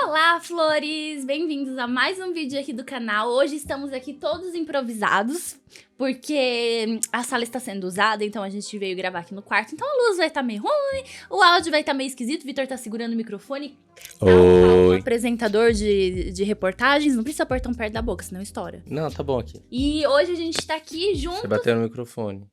Olá, flores! Bem-vindos a mais um vídeo aqui do canal. Hoje estamos aqui todos improvisados, porque a sala está sendo usada, então a gente veio gravar aqui no quarto. Então a luz vai estar meio ruim, o áudio vai estar meio esquisito, o Vitor tá segurando o microfone. Um apresentador de reportagens, não precisa pôr tão perto da boca, senão estoura. Não, tá bom aqui. E hoje a gente tá aqui junto... Você bateu no microfone.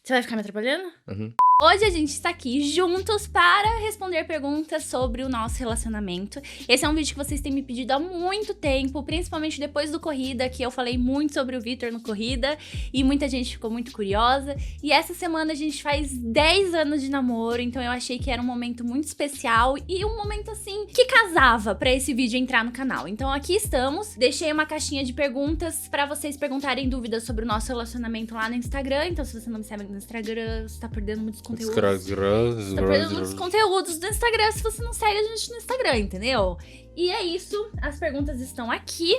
Você vai ficar me atrapalhando? Uhum. Hoje a gente está aqui juntos para responder perguntas sobre o nosso relacionamento. Esse é um vídeo que vocês têm me pedido há muito tempo, principalmente depois do Corrida, que eu falei muito sobre o Vitor no Corrida, e muita gente ficou muito curiosa. E essa semana a gente faz 10 anos de namoro, então eu achei que era um momento muito especial e um momento, assim, que casava para esse vídeo entrar no canal. Então aqui estamos, deixei uma caixinha de perguntas para vocês perguntarem dúvidas sobre o nosso relacionamento lá no Instagram. Então se você não me segue no Instagram, você tá perdendo muitos conteúdos. Tá perdendo muitos conteúdos do Instagram se você não segue a gente no Instagram, entendeu? E é isso, as perguntas estão aqui.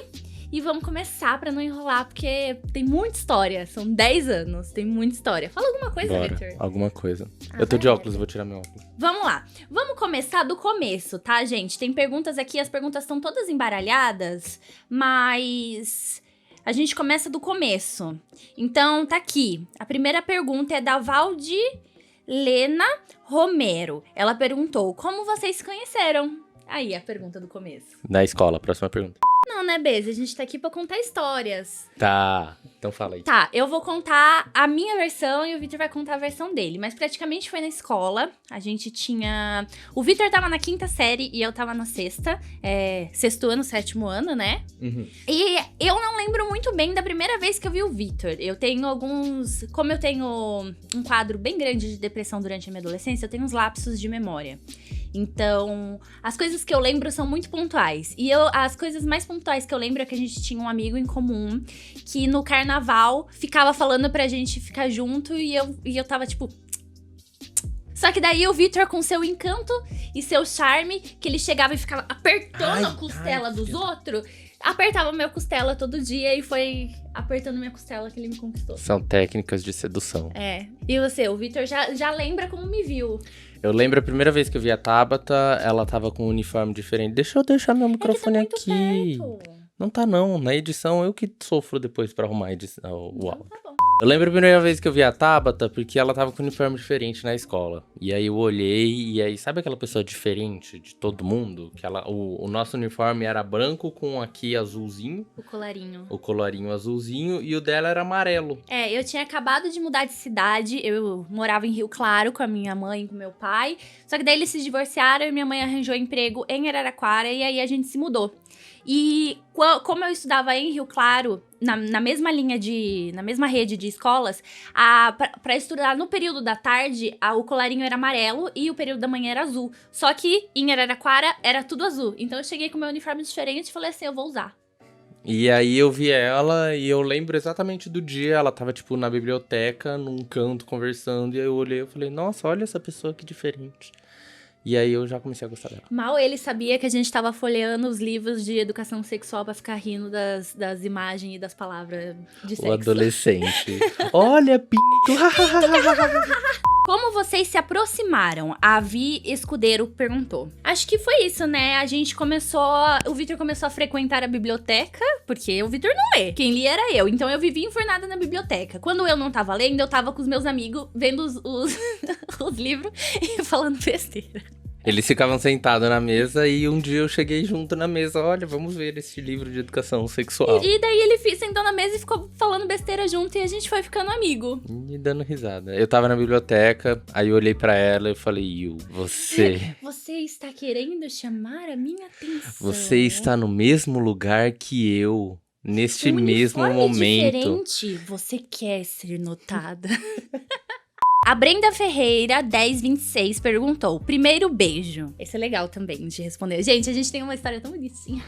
E vamos começar pra não enrolar, porque tem muita história. São 10 anos, tem muita história. Fala alguma coisa, Vitor. Alguma coisa. Eu tô de óculos, vou tirar meu óculos. Vamos lá. Vamos começar do começo, tá, gente? Tem perguntas aqui, as perguntas estão todas embaralhadas, mas... a gente começa do começo. Então, tá aqui. A primeira pergunta é da Valdilena Romero. Ela perguntou, como vocês se conheceram? Aí, a pergunta do começo. Da escola, próxima pergunta. Não, né, Beza? A gente tá aqui pra contar histórias. Tá, então fala aí. Tá, eu vou contar a minha versão e o Vitor vai contar a versão dele. Mas praticamente foi na escola. A gente tinha... o Vitor tava na 5ª série e eu tava na 6ª. 6º ano, 7º ano, né? Uhum. E eu não lembro muito bem da primeira vez que eu vi o Vitor. Eu tenho alguns... como eu tenho um quadro bem grande de depressão durante a minha adolescência, eu tenho uns lapsos de memória. Então, as coisas que eu lembro são muito pontuais. E as coisas mais pontuais que eu lembro é que a gente tinha um amigo em comum que no carnaval ficava falando pra gente ficar junto e eu tava tipo... Só que daí o Vitor, com seu encanto e seu charme, que ele chegava e ficava apertando a costela dos outros, apertava minha costela todo dia e foi apertando minha costela que ele me conquistou. São técnicas de sedução. É. E você, o Vitor já lembra como me viu. Eu lembro a primeira vez que eu vi a Tabata, ela tava com um uniforme diferente. Deixa eu deixar meu microfone aqui. Perto. Não tá não, na edição eu que sofro depois pra arrumar a edição, o áudio. Tá bom. Eu lembro a primeira vez que eu vi a Tabata, porque ela tava com um uniforme diferente na escola. E aí eu olhei, e aí sabe aquela pessoa diferente de todo mundo? Que o nosso uniforme era branco com aqui azulzinho. O colarinho. O colarinho azulzinho, e o dela era amarelo. Eu tinha acabado de mudar de cidade, eu morava em Rio Claro com a minha mãe e com meu pai. Só que daí eles se divorciaram e minha mãe arranjou emprego em Araraquara e aí a gente se mudou. E como eu estudava em Rio Claro, na mesma na mesma rede de escolas, pra estudar no período da tarde, o colarinho era amarelo e o período da manhã era azul. Só que em Araraquara era tudo azul. Então eu cheguei com meu uniforme diferente e falei assim, eu vou usar. E aí eu vi ela e eu lembro exatamente do dia, ela tava tipo na biblioteca, num canto, conversando, e aí eu olhei e falei, nossa, olha essa pessoa que diferente. E aí eu já comecei a gostar dela. Mal ele sabia que a gente tava folheando os livros de educação sexual pra ficar rindo das imagens e das palavras de sexo. O adolescente. Olha, pinto! Como vocês se aproximaram? A Vi Escudeiro perguntou. Acho que foi isso, né? O Vitor começou a frequentar a biblioteca, porque o Vitor não lê. Quem lia era eu, então eu vivia enfurnada na biblioteca. Quando eu não tava lendo, eu tava com os meus amigos vendo os livros e falando besteira. Eles ficavam sentados na mesa e um dia eu cheguei junto na mesa. Olha, vamos ver esse livro de educação sexual. E daí ele sentou na mesa e ficou falando besteira junto e a gente foi ficando amigo. E dando risada. Eu tava na biblioteca, aí eu olhei pra ela e falei, você... Você está querendo chamar a minha atenção. Você está no mesmo lugar que eu, neste mesmo momento. Diferente, você quer ser notada. A Brenda Ferreira, 1026, perguntou, primeiro beijo. Esse é legal também de responder. Gente, a gente tem uma história tão bonitinha.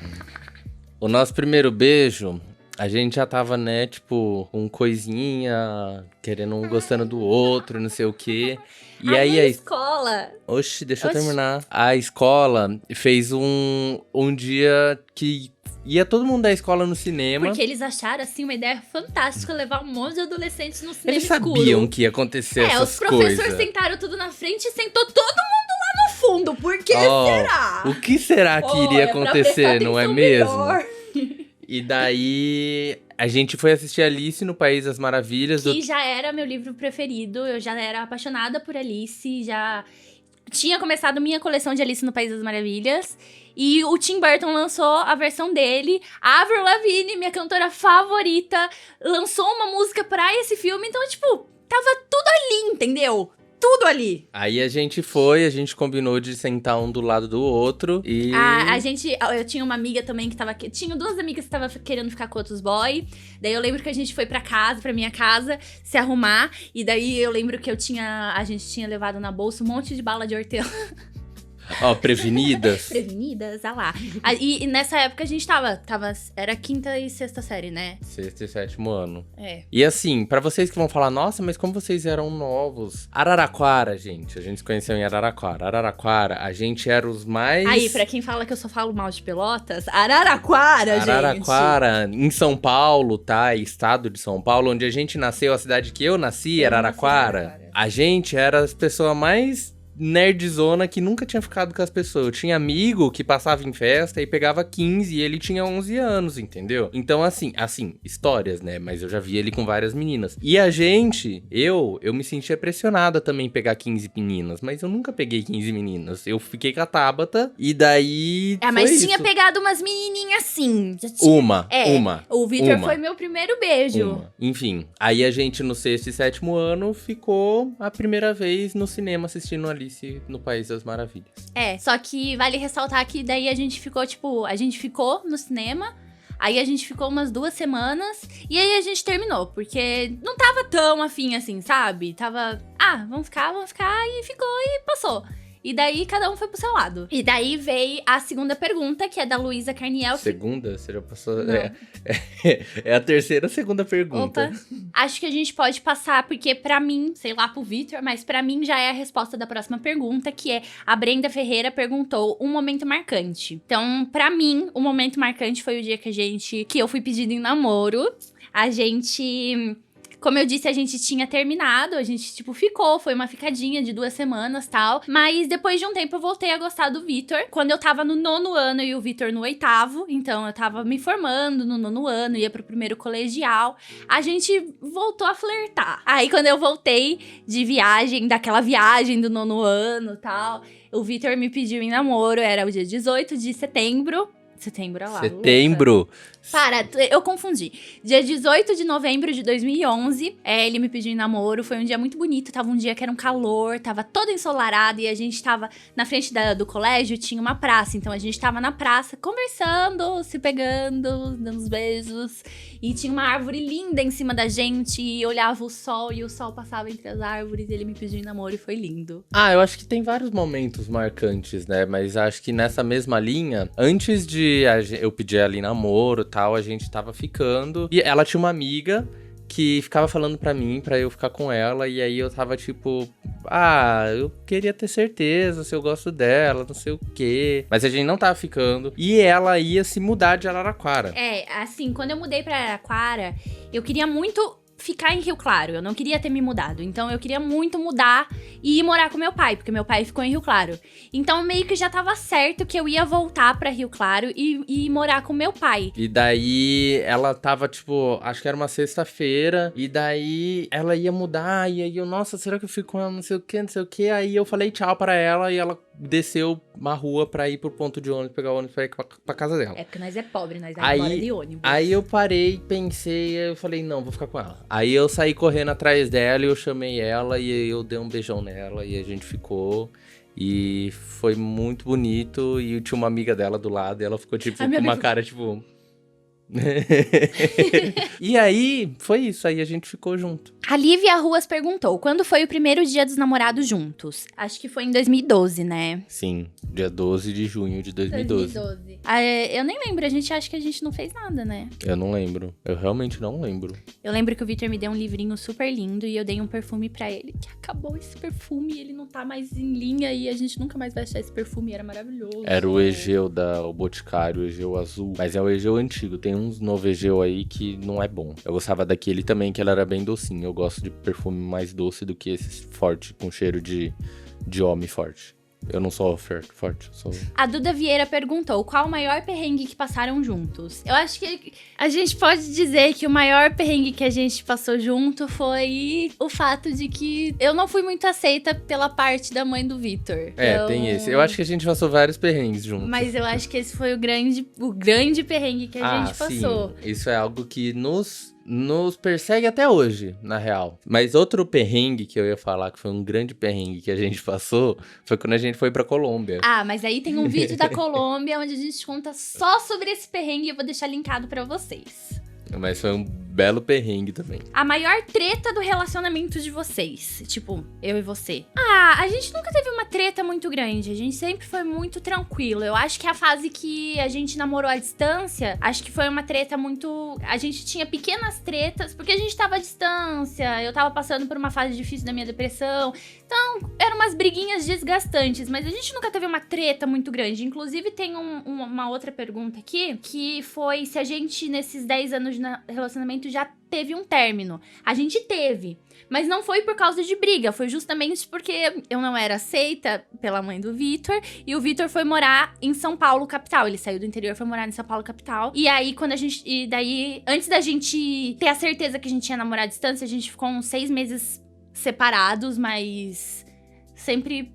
O nosso primeiro beijo, a gente já tava, né, tipo, com coisinha, querendo um gostando do outro, não sei o quê. E aí a escola... Oxi, deixa eu terminar. A escola fez um dia que... ia todo mundo da escola no cinema. Porque eles acharam, assim, uma ideia fantástica levar um monte de adolescentes no cinema eles escuro. Eles sabiam que ia acontecer essas coisas. Os professores sentaram tudo na frente e sentou todo mundo lá no fundo. Por que será? O que será que iria acontecer, não é mesmo? E daí a gente foi assistir Alice no País das Maravilhas. Que já era meu livro preferido. Eu já era apaixonada por Alice. Já tinha começado minha coleção de Alice no País das Maravilhas. E o Tim Burton lançou a versão dele. A Avril Lavigne, minha cantora favorita, lançou uma música pra esse filme. Então, tipo, tava tudo ali, entendeu? Tudo ali. Aí a gente combinou de sentar um do lado do outro e... Eu tinha uma amiga também que tava... Tinha duas amigas que estavam querendo ficar com outros boy. Daí eu lembro que a gente foi pra minha casa, se arrumar. E daí eu lembro que a gente tinha levado na bolsa um monte de bala de hortelã. Prevenidas. Prevenidas, lá. E nessa época a gente tava... Era 5ª e 6ª série, né? 6º e 7º ano. É. E assim, pra vocês que vão falar, nossa, mas como vocês eram novos. Araraquara, gente. A gente se conheceu em Araraquara. Araraquara, a gente era os mais... Aí, pra quem fala que eu só falo mal de Pelotas, Araraquara, gente. Araraquara, em São Paulo, tá? Estado de São Paulo, onde a gente nasceu, a cidade que eu nasci, Araraquara. A gente era as pessoas mais... nerdzona que nunca tinha ficado com as pessoas. Eu tinha amigo que passava em festa e pegava 15 e ele tinha 11 anos, entendeu? Então, assim, histórias, né? Mas eu já vi ele com várias meninas. E a gente, eu me sentia pressionada também em pegar 15 meninas, mas eu nunca peguei 15 meninas. Eu fiquei com a Tabata e daí mas tinha pegado umas menininhas sim. Uma. O Victor foi meu primeiro beijo. Enfim, aí a gente no 6º e 7º ano ficou a primeira vez no cinema assistindo Alice no País das Maravilhas. Só que vale ressaltar que daí a gente ficou no cinema, aí a gente ficou umas 2 semanas, e aí a gente terminou, porque não tava tão afim assim, sabe? Tava, vamos ficar, e ficou e passou. E daí, cada um foi pro seu lado. E daí veio a segunda pergunta, que é da Luísa Carniel. Segunda? Você já passou? É a terceira segunda pergunta. Opa. Acho que a gente pode passar, porque pra mim, sei lá pro Victor, mas pra mim já é a resposta da próxima pergunta, que é a Brenda Ferreira perguntou um momento marcante. Então, pra mim, o momento marcante foi o dia que eu fui pedido em namoro. Como eu disse, a gente tinha terminado, a gente, ficou, foi uma ficadinha de 2 semanas, tal. Mas depois de um tempo eu voltei a gostar do Victor, quando eu tava no 9º ano e o Victor no 8º, então eu tava me formando no 9º ano, ia pro primeiro colegial, a gente voltou a flertar. Aí quando eu voltei daquela viagem do 9º ano, tal, o Victor me pediu em namoro, era o dia 18 de setembro. Setembro, olha lá. Setembro? Louca. Para, eu confundi. Dia 18 de novembro de 2011, ele me pediu em namoro. Foi um dia muito bonito. Tava um dia que era um calor, tava todo ensolarado. E a gente tava na frente do colégio, tinha uma praça. Então a gente tava na praça conversando, se pegando, dando uns beijos. E tinha uma árvore linda em cima da gente. E olhava o sol e o sol passava entre as árvores. E ele me pediu em namoro e foi lindo. Eu acho que tem vários momentos marcantes, né? Mas acho que nessa mesma linha, antes de eu pedir ela em namoro e tal, a gente tava ficando. E ela tinha uma amiga que ficava falando pra mim, pra eu ficar com ela. E aí eu tava tipo, eu queria ter certeza se eu gosto dela, não sei o quê. Mas a gente não tava ficando. E ela ia se mudar de Araraquara. Quando eu mudei pra Araraquara, eu queria muito ficar em Rio Claro, eu não queria ter me mudado, então eu queria muito mudar e ir morar com meu pai, porque meu pai ficou em Rio Claro. Então meio que já tava certo que eu ia voltar pra Rio Claro e morar com meu pai. E daí ela tava acho que era uma sexta-feira, e daí ela ia mudar, e aí eu, nossa, será que eu fico com ela, não sei o que, aí eu falei tchau pra ela, e ela desceu uma rua pra ir pro ponto de ônibus, pegar o ônibus pra ir pra casa dela. Porque nós é pobre, nós é embora de ônibus. Aí eu parei, pensei, eu falei, não, vou ficar com ela. Aí eu saí correndo atrás dela e eu chamei ela e eu dei um beijão nela e a gente ficou. E foi muito bonito. E tinha uma amiga dela do lado e ela ficou com uma cara E aí, foi isso. Aí a gente ficou junto. A Lívia Ruas perguntou, quando foi o primeiro dia dos namorados juntos? Acho que foi em 2012, né? Sim, dia 12 de junho de 2012. Eu nem lembro, acho que a gente não fez nada, né? Eu não lembro, eu realmente não lembro. Eu lembro que o Victor me deu um livrinho super lindo e eu dei um perfume pra ele, que acabou esse perfume, ele não tá mais em linha e a gente nunca mais vai achar esse perfume, era maravilhoso. Era o Egeu o Boticário, o Egeu azul, mas é o Egeu antigo, tem uns novo Egeu aí que não é bom. Eu gostava daquele também, que ele era bem docinho, eu gosto de perfume mais doce do que esse forte, com cheiro de homem forte. Eu não sou forte, eu sou... A Duda Vieira perguntou, qual o maior perrengue que passaram juntos? Eu acho que a gente pode dizer que o maior perrengue que a gente passou junto foi o fato de que eu não fui muito aceita pela parte da mãe do Vitor. Então... tem esse. Eu acho que a gente passou vários perrengues juntos. Mas eu acho que esse foi o grande perrengue que a gente passou. Sim. Isso é algo que nos persegue até hoje, na real. Mas outro perrengue que eu ia falar, que foi um grande perrengue que a gente passou, foi quando a gente foi pra Colômbia. Ah, mas aí tem um vídeo da Colômbia onde a gente conta só sobre esse perrengue e eu vou deixar linkado pra vocês. Mas foi um belo perrengue também. A maior treta do relacionamento de vocês. Tipo, eu e você. Ah, a gente nunca teve uma treta muito grande. A gente sempre foi muito tranquilo. Eu acho que a fase que a gente namorou à distância, acho que foi uma treta muito... A gente tinha pequenas tretas, porque a gente tava à distância. Eu tava passando por uma fase difícil da minha depressão. Então, eram umas briguinhas desgastantes. Mas a gente nunca teve uma treta muito grande. Inclusive, tem uma outra pergunta aqui, que foi se a gente, nesses 10 anos de relacionamento, já teve um término. A gente teve, mas não foi por causa de briga, foi justamente porque eu não era aceita pela mãe do Vitor, e o Vitor foi morar em São Paulo, capital. Ele saiu do interior e foi morar em São Paulo, capital. E aí, antes da gente ter a certeza que a gente ia namorar à distância, a gente ficou uns 6 meses separados, mas sempre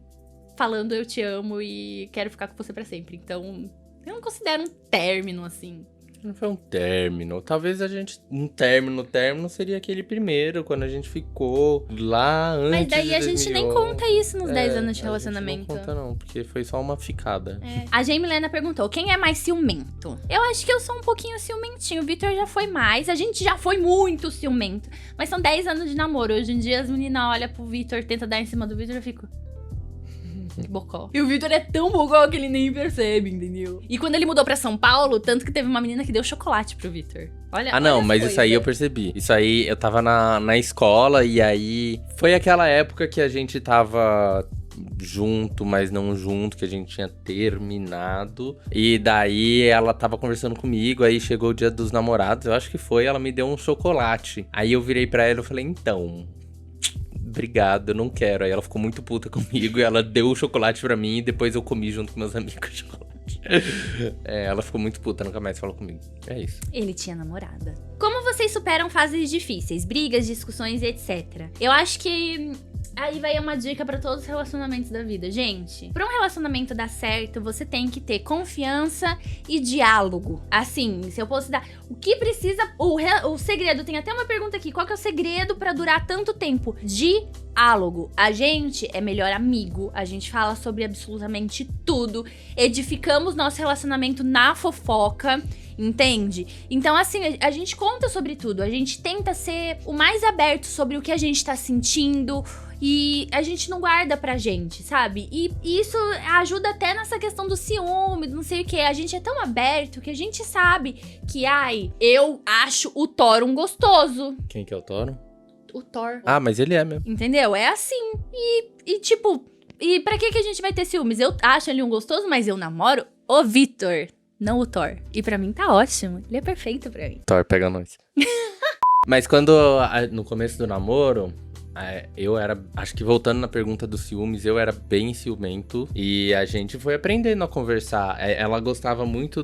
falando eu te amo e quero ficar com você pra sempre. Então, eu não considero um término, assim. Não foi um término. Talvez um término seria aquele primeiro, quando a gente ficou lá antes. Mas daí a gente nem conta isso nos 10 anos de A relacionamento. gente não conta não, porque foi só uma ficada. A Jamie Milena perguntou, quem é mais ciumento? Eu acho que eu sou um pouquinho ciumentinho. O Vitor já foi mais, a gente já foi muito ciumento. Mas são 10 anos de namoro. Hoje em dia as meninas olham pro Vitor, tenta dar em cima do Vitor e eu fico... Que bocó. E o Vitor é tão bocó que ele nem percebe, entendeu? E quando ele mudou pra São Paulo, tanto que teve uma menina que deu chocolate pro Vitor. Olha. Não, olha mas isso aí eu percebi. Isso aí, eu tava na escola e aí... Foi aquela época que a gente tava junto, mas não junto, que a gente tinha terminado. E daí ela tava conversando comigo, aí chegou o dia dos namorados, eu acho que foi, ela me deu um chocolate. Aí eu virei pra ela e falei, então... Obrigado, eu não quero. Aí ela ficou muito puta comigo e ela deu o chocolate pra mim e depois eu comi junto com meus amigos o chocolate. Ela ficou muito puta, nunca mais falou comigo. É isso. Ele tinha namorada. Como vocês superam fases difíceis, brigas, discussões e etc? Eu acho que... Aí vai uma dica pra todos os relacionamentos da vida. Gente, pra um relacionamento dar certo, você tem que ter confiança e diálogo. Assim, se eu fosse dar... O que precisa... O segredo, tem até uma pergunta aqui. Qual que é o segredo pra durar tanto tempo? Diálogo. A gente é melhor amigo. A gente fala sobre absolutamente tudo. Edificamos nosso relacionamento na fofoca. Entende? Então, assim, a gente conta sobre tudo. A gente tenta ser o mais aberto sobre o que a gente tá sentindo. E a gente não guarda pra gente, sabe? E isso ajuda até nessa questão do ciúme, não sei o que. A gente é tão aberto que a gente sabe que, eu acho o Thor um gostoso. Quem que é o Thor? O Thor. Ah, mas ele é mesmo. Entendeu? É assim. E tipo, e pra que a gente vai ter ciúmes? Eu acho ele um gostoso, mas eu namoro o Vitor, não o Thor. E pra mim tá ótimo. Ele é perfeito pra mim. Thor, pega nós. Mas no começo do namoro... Eu era, acho que voltando na pergunta dos ciúmes, eu era bem ciumento e a gente foi aprendendo a conversar. Ela gostava muito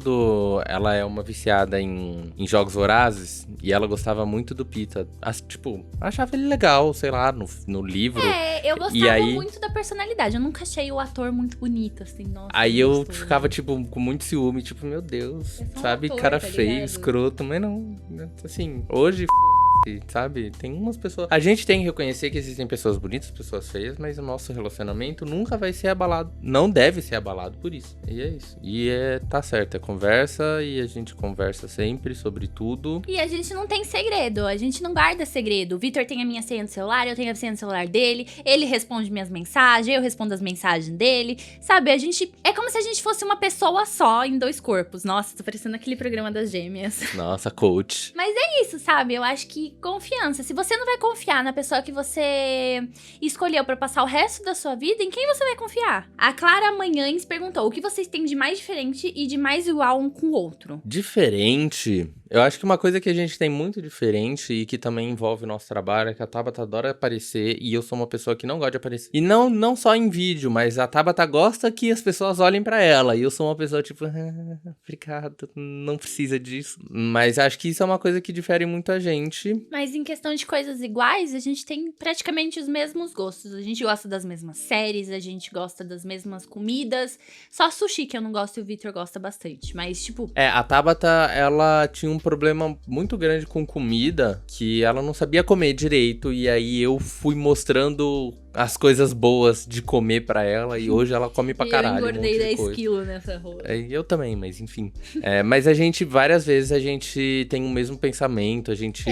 ela é uma viciada em jogos vorazes e ela gostava muito do Pita. Tipo, achava ele legal, sei lá, no livro. Eu gostava muito da personalidade, eu nunca achei o ator muito bonito, assim, nossa. Aí eu ficava, tipo, com muito ciúme, tipo, meu Deus, sabe, ator, cara tá feio, ligado? escroto, mas não, assim, hoje... Sabe? Tem umas pessoas... A gente tem que reconhecer que existem pessoas bonitas, pessoas feias, mas o nosso relacionamento nunca vai ser abalado. Não deve ser abalado por isso. E é isso. Tá certo, é conversa e a gente conversa sempre sobre tudo. E a gente não tem segredo, a gente não guarda segredo. O Vitor tem a minha senha do celular, eu tenho a senha do celular dele, ele responde minhas mensagens, eu respondo as mensagens dele. Sabe, é como se a gente fosse uma pessoa só em 2 corpos. Nossa, tô parecendo aquele programa das gêmeas. Nossa, coach. Mas é isso, sabe? Eu acho que de confiança. Se você não vai confiar na pessoa que você escolheu pra passar o resto da sua vida, em quem você vai confiar? A Clara Manhães perguntou: o que vocês têm de mais diferente e de mais igual um com o outro? Diferente? Eu acho que uma coisa que a gente tem muito diferente e que também envolve o nosso trabalho é que a Tabata adora aparecer e eu sou uma pessoa que não gosta de aparecer. E não só em vídeo, mas a Tabata gosta que as pessoas olhem pra ela. E eu sou uma pessoa tipo, obrigado, não precisa disso. Mas acho que isso é uma coisa que difere muito a gente. Mas em questão de coisas iguais, a gente tem praticamente os mesmos gostos. A gente gosta das mesmas séries, a gente gosta das mesmas comidas. Só sushi que eu não gosto e o Victor gosta bastante. Mas, tipo... A Tabata, ela tinha um problema muito grande com comida, que ela não sabia comer direito, e aí eu fui mostrando as coisas boas de comer pra ela, e hoje ela come pra caralho. Eu engordei 10 coisa. quilos nessa rua. Eu também, mas enfim. Mas a gente, várias vezes, a gente tem o mesmo pensamento, a gente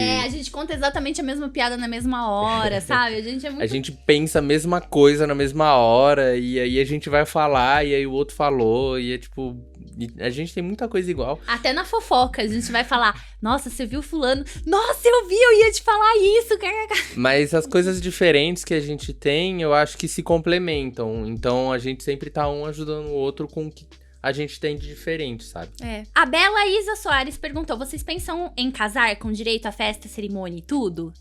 conta exatamente a mesma piada na mesma hora, sabe? A gente é muito... A gente pensa a mesma coisa na mesma hora, e aí a gente vai falar, e aí o outro falou, e é tipo... A gente tem muita coisa igual. Até na fofoca, a gente vai falar: nossa, você viu fulano? Nossa, eu vi, eu ia te falar isso. Mas as coisas diferentes que a gente tem, eu acho que se complementam. Então a gente sempre tá um ajudando o outro com o que a gente tem de diferente, sabe? A Bela Isa Soares perguntou: vocês pensam em casar com direito à festa, cerimônia e tudo?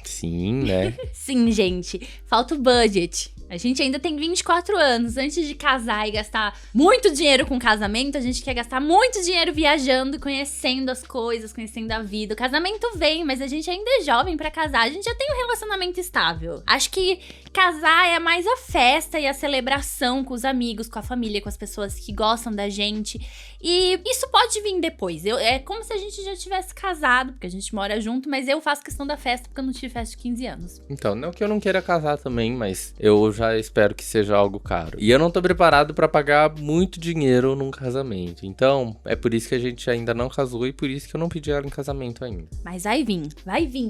Sim, né? Sim, gente. Falta o budget. A gente ainda tem 24 anos. Antes de casar e gastar muito dinheiro com casamento, a gente quer gastar muito dinheiro viajando, conhecendo as coisas, conhecendo a vida. O casamento vem, mas a gente ainda é jovem pra casar. A gente já tem um relacionamento estável. Acho que casar é mais a festa e a celebração com os amigos, com a família, com as pessoas que gostam da gente. E isso pode vir depois. É como se a gente já tivesse casado, porque a gente mora junto, mas eu faço questão da festa porque eu não tive festa de 15 anos. Então, não que eu não queira casar também, mas eu já espero que seja algo caro. E eu não tô preparado pra pagar muito dinheiro num casamento. Então, é por isso que a gente ainda não casou e por isso que eu não pedi ela em casamento ainda. Mas vai vir,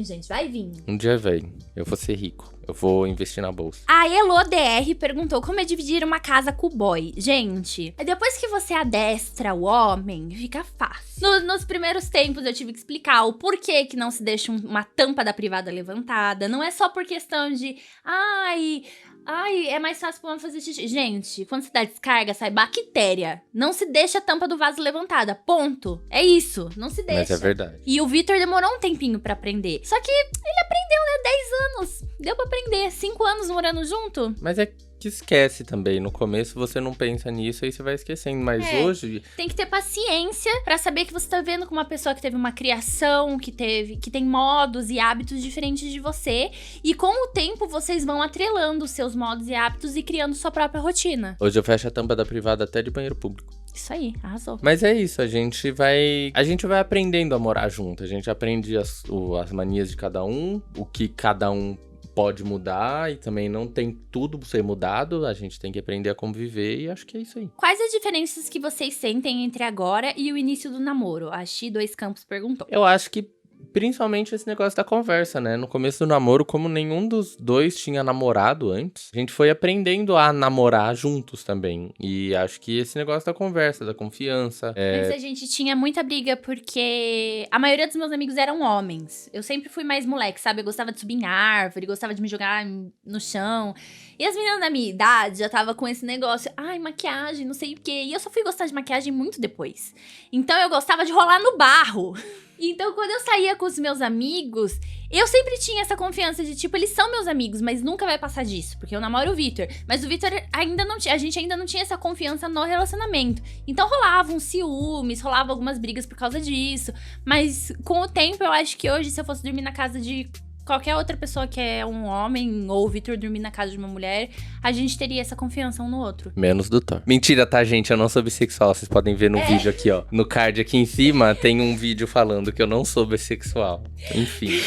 gente, vai vir. Um dia vem, eu vou ser rico. Eu vou investir na bolsa. A EloDR perguntou como é dividir uma casa com o boy. Gente, depois que você adestra o homem, fica fácil. Nos primeiros tempos eu tive que explicar o porquê que não se deixa uma tampa da privada levantada. Não é só por questão de... Ai, é mais fácil pra homem fazer xixi. Gente, quando você dá descarga, sai bactéria. Não se deixa a tampa do vaso levantada. Ponto. É isso. Não se deixa. Mas é verdade. E o Victor demorou um tempinho pra aprender. Só que ele aprendeu, né? 10 anos. Deu pra aprender. 5 anos morando junto. Mas é que esquece também. No começo você não pensa nisso, aí você vai esquecendo. Mas hoje... Tem que ter paciência pra saber que você tá vendo com uma pessoa que teve uma criação, que tem modos e hábitos diferentes de você. E com o tempo, vocês vão atrelando os seus modos e hábitos e criando sua própria rotina. Hoje eu fecho a tampa da privada até de banheiro público. Isso aí, arrasou. Mas é isso, a gente vai aprendendo a morar junto. A gente aprende as manias de cada um, o que cada um pode mudar e também não tem tudo ser mudado, a gente tem que aprender a conviver e acho que é isso aí. Quais as diferenças que vocês sentem entre agora e o início do namoro? A X2 Campos perguntou. Eu acho que principalmente esse negócio da conversa, né? No começo do namoro, como nenhum dos dois tinha namorado antes, a gente foi aprendendo a namorar juntos também. E acho que esse negócio da conversa, da confiança... Antes a gente tinha muita briga porque a maioria dos meus amigos eram homens. Eu sempre fui mais moleque, sabe? Eu gostava de subir em árvore, gostava de me jogar no chão. E as meninas da minha idade já tava com esse negócio, maquiagem, não sei o quê. E eu só fui gostar de maquiagem muito depois. Então eu gostava de rolar no barro. Então, quando eu saía com os meus amigos, eu sempre tinha essa confiança de, tipo, eles são meus amigos, mas nunca vai passar disso, porque eu namoro o Victor. Mas o Victor ainda não tinha, a gente ainda não tinha essa confiança no relacionamento. Então, rolava uns ciúmes, rolava algumas brigas por causa disso. Mas, com o tempo, eu acho que hoje, se eu fosse dormir na casa de qualquer outra pessoa que é um homem, ou o Victor dormir na casa de uma mulher, a gente teria essa confiança um no outro. Menos do Thor. Mentira, tá, gente? Eu não sou bissexual. Vocês podem ver no vídeo aqui, ó. No card aqui em cima, tem um vídeo falando que eu não sou bissexual. Enfim.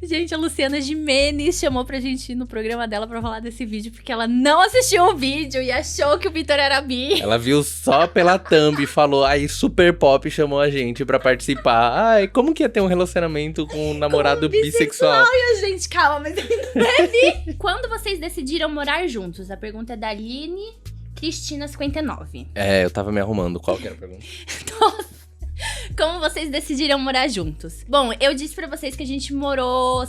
Gente, a Luciana Gimenez chamou pra gente ir no programa dela pra falar desse vídeo, porque ela não assistiu o vídeo e achou que o Victor era bi. Ela viu só pela thumb e falou, aí Super Pop chamou a gente pra participar. Ai, como que ia ter um relacionamento com um namorado bissexual? E a gente, calma, mas ele não é bi. Quando vocês decidiram morar juntos? A pergunta é da Aline Cristina 59. Eu tava me arrumando. Qual que era a pergunta? Nossa. Como vocês decidiram morar juntos? Bom, eu disse pra vocês que a gente morou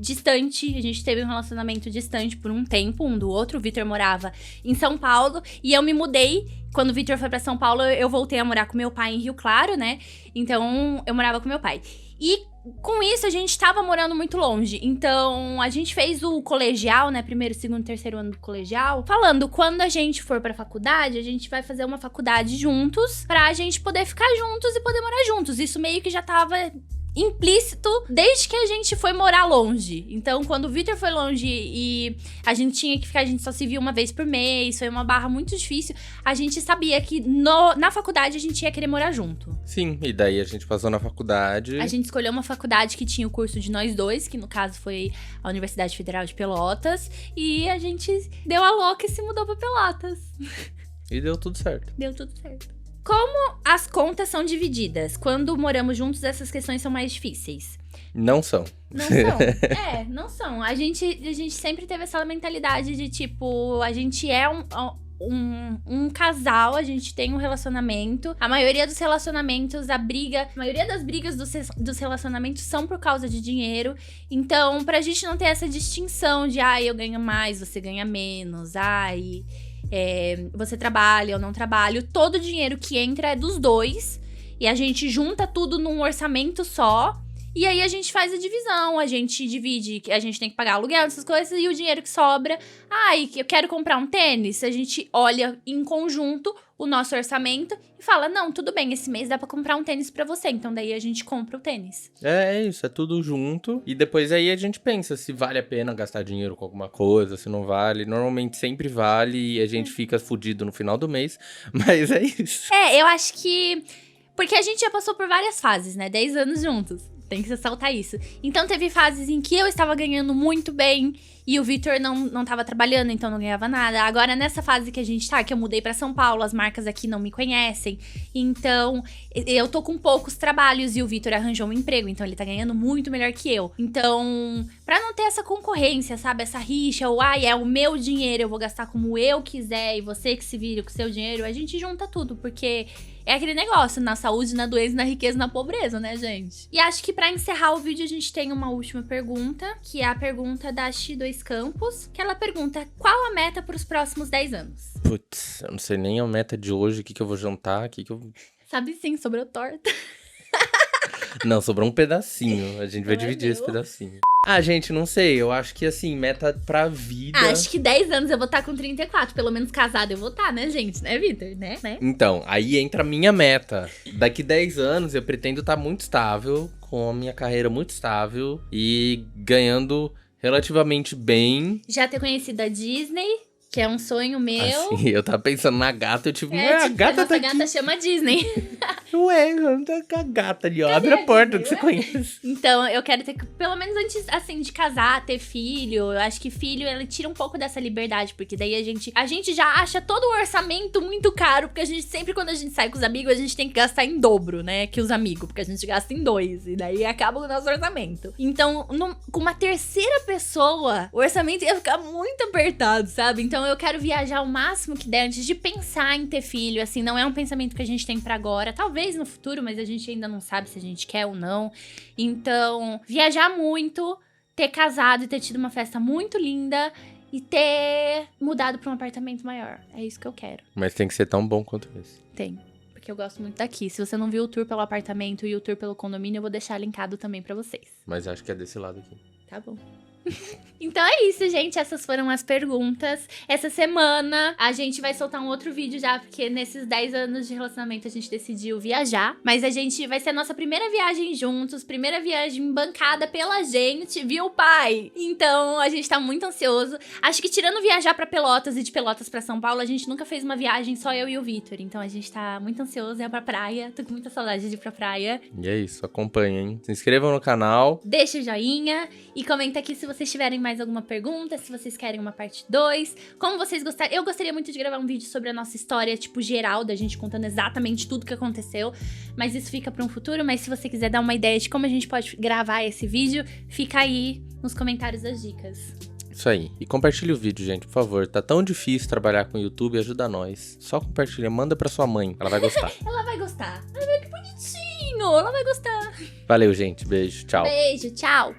distante, a gente teve um relacionamento distante por um tempo, um do outro. O Vitor morava em São Paulo e eu me mudei. Quando o Vitor foi pra São Paulo, eu voltei a morar com meu pai em Rio Claro, né? Então, eu morava com meu pai. E com isso, a gente tava morando muito longe. Então, a gente fez o colegial, né? Primeiro, segundo, terceiro ano do colegial. Falando, quando a gente for pra faculdade, a gente vai fazer uma faculdade juntos. Pra gente poder ficar juntos e poder morar juntos. Isso meio que já tava implícito desde que a gente foi morar longe. Então, quando o Vitor foi longe e a gente tinha que ficar, a gente só se via uma vez por mês, foi uma barra muito difícil, a gente sabia que na faculdade a gente ia querer morar junto. Sim, e daí a gente passou na faculdade. A gente escolheu uma faculdade que tinha o curso de nós dois, que no caso foi a Universidade Federal de Pelotas, e a gente deu a louca e se mudou pra Pelotas. E deu tudo certo. Deu tudo certo. Como as contas são divididas? Quando moramos juntos, essas questões são mais difíceis. Não são. Não são. Não são. A gente sempre teve essa mentalidade de, tipo, a gente é um casal, a gente tem um relacionamento. A maioria dos relacionamentos, a maioria das brigas dos relacionamentos são por causa de dinheiro. Então, pra gente não ter essa distinção de, eu ganho mais, você ganha menos, você trabalha ou não trabalho. Todo o dinheiro que entra é dos dois. E a gente junta tudo num orçamento só. E aí a gente faz a divisão. A gente divide, a gente tem que pagar aluguel, essas coisas. E o dinheiro que sobra, eu quero comprar um tênis. A gente olha em conjunto o nosso orçamento e fala, não, tudo bem, esse mês dá pra comprar um tênis pra você. Então daí a gente compra o tênis. É isso, é tudo junto. E depois aí a gente pensa se vale a pena gastar dinheiro com alguma coisa, se não vale. Normalmente sempre vale e a gente fica fudido no final do mês. Mas é isso. Eu acho que... Porque a gente já passou por várias fases, né? 10 anos juntos. Tem que ressaltar isso. Então, teve fases em que eu estava ganhando muito bem e o Vitor não tava trabalhando, então não ganhava nada. Agora, nessa fase que a gente tá, que eu mudei pra São Paulo, as marcas aqui não me conhecem. Então, eu tô com poucos trabalhos e o Vitor arranjou um emprego, então ele tá ganhando muito melhor que eu. Então, pra não ter essa concorrência, sabe? Essa rixa, ou é o meu dinheiro, eu vou gastar como eu quiser e você que se vira com o seu dinheiro, a gente junta tudo, porque... É aquele negócio, na saúde, na doença, na riqueza, na pobreza, né, gente? E acho que pra encerrar o vídeo, a gente tem uma última pergunta, que é a pergunta da X2 Campos, que ela pergunta, qual a meta pros próximos 10 anos? Putz, eu não sei nem a meta de hoje, o que eu vou jantar, Sabe sim, sobrou torta. Não, sobrou um pedacinho, a gente vai dividir esse pedacinho. Gente, não sei, eu acho que assim, meta pra vida... Acho que 10 anos eu vou estar com 34, pelo menos casado eu vou estar, né, gente? Né, Vitor? Né? Então, aí entra a minha meta. Daqui 10 anos eu pretendo estar muito estável, com a minha carreira muito estável e ganhando relativamente bem. Já ter conhecido a Disney, que é um sonho meu. Assim, eu tava pensando na gata, eu tipo, a gata tá aqui. A gata chama Disney. Ué, tá com a gata ali, ó. Abre a porta que você conhece. Então, eu quero ter, pelo menos antes, assim, de casar, ter filho. Eu acho que filho, ele tira um pouco dessa liberdade, porque daí a gente já acha todo o orçamento muito caro, porque a gente sempre, quando a gente sai com os amigos, a gente tem que gastar em dobro, né, que os amigos, porque a gente gasta em 2, e daí acaba o nosso orçamento. Então, com uma terceira pessoa, o orçamento ia ficar muito apertado, sabe? Então, eu quero viajar o máximo que der antes de pensar em ter filho, assim, não é um pensamento que a gente tem pra agora, talvez no futuro, mas a gente ainda não sabe se a gente quer ou não. Então, viajar muito, ter casado e ter tido uma festa muito linda e ter mudado pra um apartamento maior. É isso que eu quero. Mas tem que ser tão bom quanto esse. Tem. Porque eu gosto muito daqui. Se você não viu o tour pelo apartamento e o tour pelo condomínio, eu vou deixar linkado também pra vocês. Mas acho que é desse lado aqui. Tá bom. Então é isso, gente. Essas foram as perguntas. Essa semana a gente vai soltar um outro vídeo já, porque nesses 10 anos de relacionamento a gente decidiu viajar. Mas a gente vai ser a nossa primeira viagem juntos, primeira viagem bancada pela gente, viu, pai? Então a gente tá muito ansioso. Acho que tirando viajar pra Pelotas e de Pelotas pra São Paulo, a gente nunca fez uma viagem só eu e o Vitor. Então a gente tá muito ansioso, é pra praia. Tô com muita saudade de ir pra praia. E é isso, acompanhem, hein? Se inscrevam no canal. Deixa o joinha e comenta aqui se vocês tiverem mais alguma pergunta, se vocês querem uma parte 2, como vocês gostarem. Eu gostaria muito de gravar um vídeo sobre a nossa história, tipo, geral, da gente contando exatamente tudo que aconteceu, mas isso fica para um futuro. Mas se você quiser dar uma ideia de como a gente pode gravar esse vídeo, fica aí nos comentários as dicas. Isso aí. E compartilha o vídeo, gente, por favor. Tá tão difícil trabalhar com o YouTube, ajuda nós. Só compartilha, manda pra sua mãe, ela vai gostar. Ela vai gostar. Ai, que bonitinho. pouquinho, ela vai gostar. Valeu, gente. Beijo. Tchau. Beijo, tchau.